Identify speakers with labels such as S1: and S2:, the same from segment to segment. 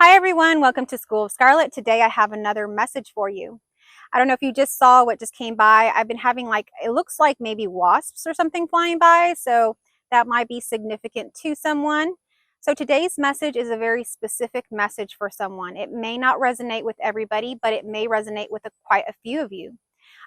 S1: Hi everyone, welcome to School of Scarlet. Today I have another message for you. I don't know if you just saw what just came by. I've been having it looks like maybe wasps or something flying by, so that might be significant to someone. So today's message is a very specific message for someone. It may not resonate with everybody, but it may resonate with quite a few of you.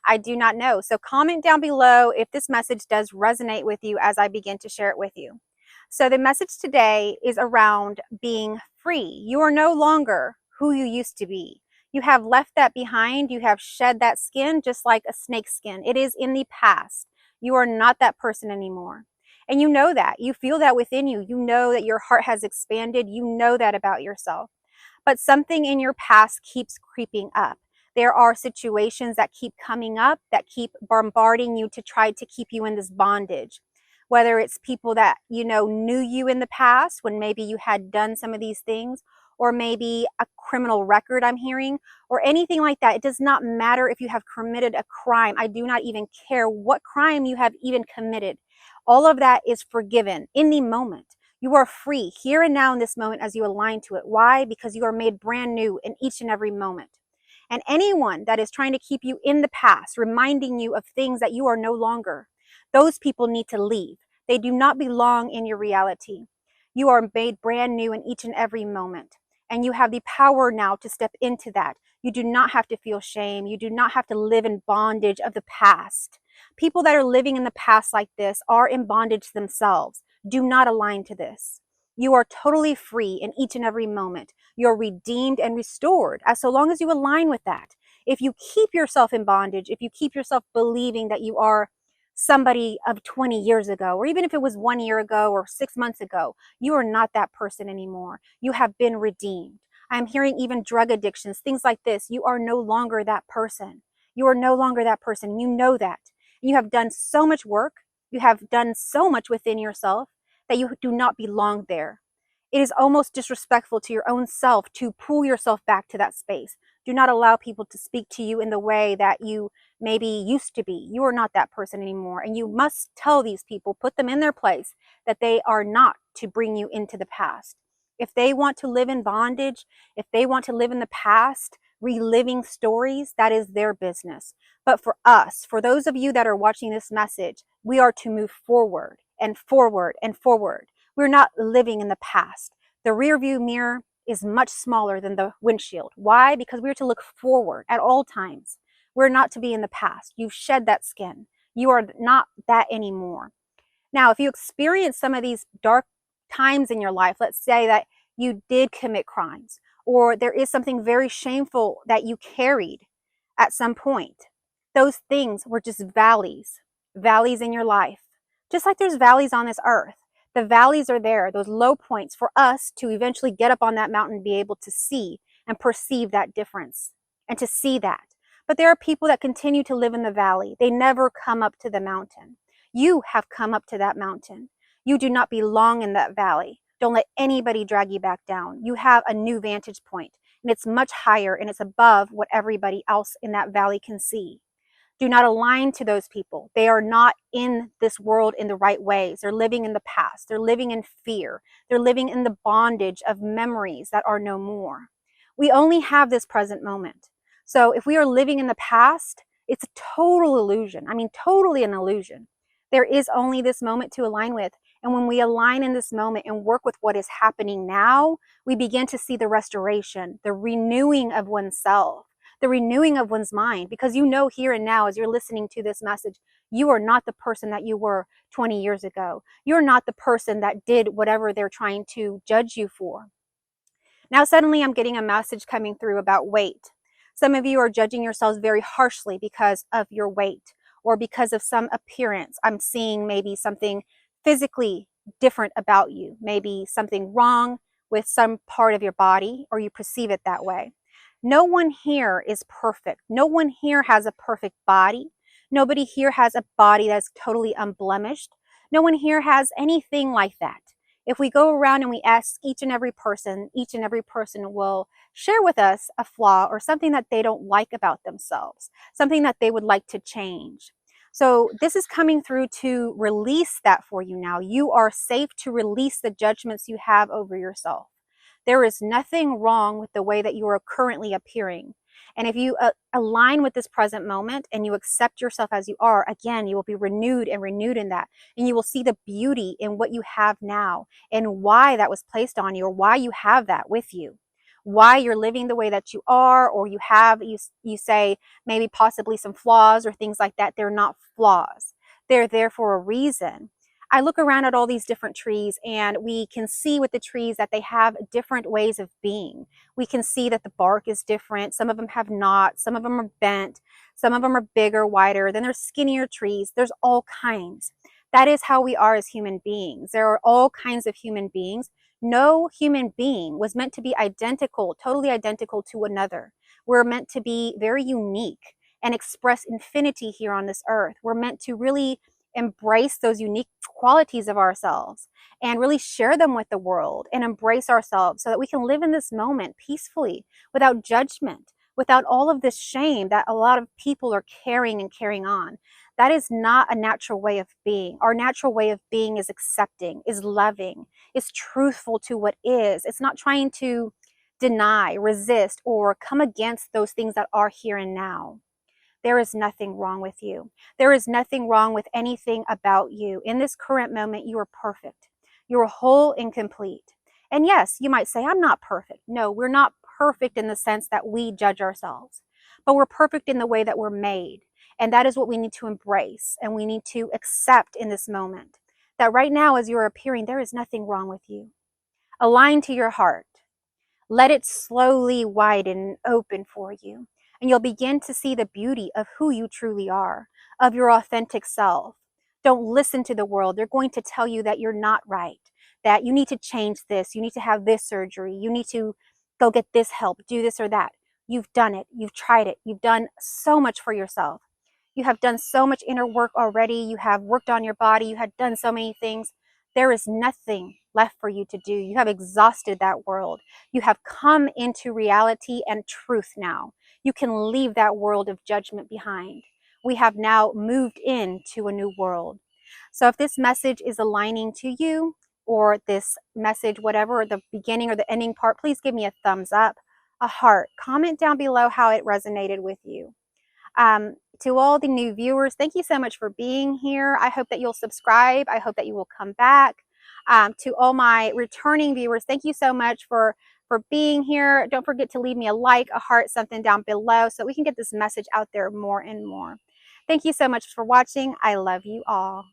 S1: I do not know. So comment down below if this message does resonate with you as I begin to share it with you. So the message today is around being free. You are no longer who you used to be. You have left that behind. You have shed that skin just like a snake skin. It is in the past. You are not that person anymore. And you know that. You feel that within you. You know that your heart has expanded. You know that about yourself. But something in your past keeps creeping up. There are situations that keep coming up that keep bombarding you to try to keep you in this bondage. Whether it's people that knew you in the past when maybe you had done some of these things, or maybe a criminal record I'm hearing, or anything like that. It does not matter if you have committed a crime. I do not even care what crime you have even committed. All of that is forgiven in the moment. You are free here and now in this moment as you align to it. Why? Because you are made brand new in each and every moment. And anyone that is trying to keep you in the past, reminding you of things that you are no longer, those people need to leave. They do not belong in your reality. You are made brand new in each and every moment. And you have the power now to step into that. You do not have to feel shame. You do not have to live in bondage of the past. People that are living in the past like this are in bondage themselves. Do not align to this. You are totally free in each and every moment. You're redeemed and restored as so long as you align with that. If you keep yourself in bondage, if you keep yourself believing that you are somebody of 20 years ago, or even if it was 1 year ago or 6 months ago, you are not that person anymore. You have been redeemed. I'm hearing even drug addictions, things like this. You are no longer that person. You are no longer that person. You know that. You have done so much work. You have done so much within yourself that you do not belong there. It is almost disrespectful to your own self to pull yourself back to that space. Do not allow people to speak to you in the way that you maybe used to be. You are not that person anymore. And you must tell these people, put them in their place, that they are not to bring you into the past. If they want to live in bondage, if they want to live in the past, reliving stories, that is their business. But for us, for those of you that are watching this message, we are to move forward and forward and forward. We're not living in the past. The rear view mirror is much smaller than the windshield. Why? Because we're to look forward at all times. We're not to be in the past. You've shed that skin. You are not that anymore. Now, if you experience some of these dark times in your life, let's say that you did commit crimes, or there is something very shameful that you carried at some point, those things were just valleys, valleys in your life. Just like there's valleys on this earth. The valleys are there, those low points for us to eventually get up on that mountain and be able to see and perceive that difference and to see that. But there are people that continue to live in the valley. They never come up to the mountain. You have come up to that mountain. You do not belong in that valley. Don't let anybody drag you back down. You have a new vantage point, and it's much higher and it's above what everybody else in that valley can see. Do not align to those people. They are not in this world in the right ways. They're living in the past. They're living in fear. They're living in the bondage of memories that are no more. We only have this present moment. So if we are living in the past, it's a total illusion. I mean, totally an illusion. There is only this moment to align with. And when we align in this moment and work with what is happening now, we begin to see the restoration, the renewing of oneself, the renewing of one's mind, because you know here and now as you're listening to this message, you are not the person that you were 20 years ago. You're not the person that did whatever they're trying to judge you for. Now suddenly I'm getting a message coming through about weight. Some of you are judging yourselves very harshly because of your weight or because of some appearance. I'm seeing maybe something physically different about you, maybe something wrong with some part of your body, or you perceive it that way. No one here is perfect. No one here has a perfect body. Nobody here has a body that's totally unblemished. No one here has anything like that. If we go around and we ask each and every person will share with us a flaw or something that they don't like about themselves, something that they would like to change. So this is coming through to release that for you now. You are safe to release the judgments you have over yourself. There is nothing wrong with the way that you are currently appearing. And if you align with this present moment and you accept yourself as you are, again, you will be renewed and renewed in that. And you will see the beauty in what you have now and why that was placed on you, or why you have that with you, why you're living the way that you are, or you say maybe possibly some flaws or things like that. They're not flaws. They're there for a reason. I look around at all these different trees, and we can see with the trees that they have different ways of being. We can see that the bark is different. Some of them have knots, some of them are bent, some of them are bigger, wider, then there's skinnier trees. There's all kinds. That is how we are as human beings. There are all kinds of human beings. No human being was meant to be identical, totally identical to another. We're meant to be very unique and express infinity here on this earth. We're meant to really embrace those unique qualities of ourselves and really share them with the world and embrace ourselves so that we can live in this moment peacefully, without judgment, without all of this shame that a lot of people are carrying and carrying on. That is not a natural way of being. Our natural way of being is accepting, is loving, is truthful to what is. It's not trying to deny, resist, or come against those things that are here and now. There is nothing wrong with you. There is nothing wrong with anything about you. In this current moment, you are perfect. You are whole and complete. And yes, you might say, I'm not perfect. No, we're not perfect in the sense that we judge ourselves, but we're perfect in the way that we're made. And that is what we need to embrace and we need to accept in this moment. That right now, as you're appearing, there is nothing wrong with you. Align to your heart. Let it slowly widen and open for you. And you'll begin to see the beauty of who you truly are, of your authentic self. Don't listen to the world. They're going to tell you that you're not right, that you need to change this, you need to have this surgery, you need to go get this help, do this or that. You've done it. You've tried it. You've done so much for yourself. You have done so much inner work already. You have worked on your body. You have done so many things. There is nothing left for you to do. You have exhausted that world. You have come into reality and truth now. You can leave that world of judgment behind. We have now moved into a new world. So if this message is aligning to you, or this message, whatever, the beginning or the ending part, please give me a thumbs up, a heart. Comment down below how it resonated with you. To all the new viewers, thank you so much for being here. I hope that you'll subscribe. I hope that you will come back. To all my returning viewers, thank you so much for being here. Don't forget to leave me a like, a heart, something down below so we can get this message out there more and more. Thank you so much for watching. I love you all.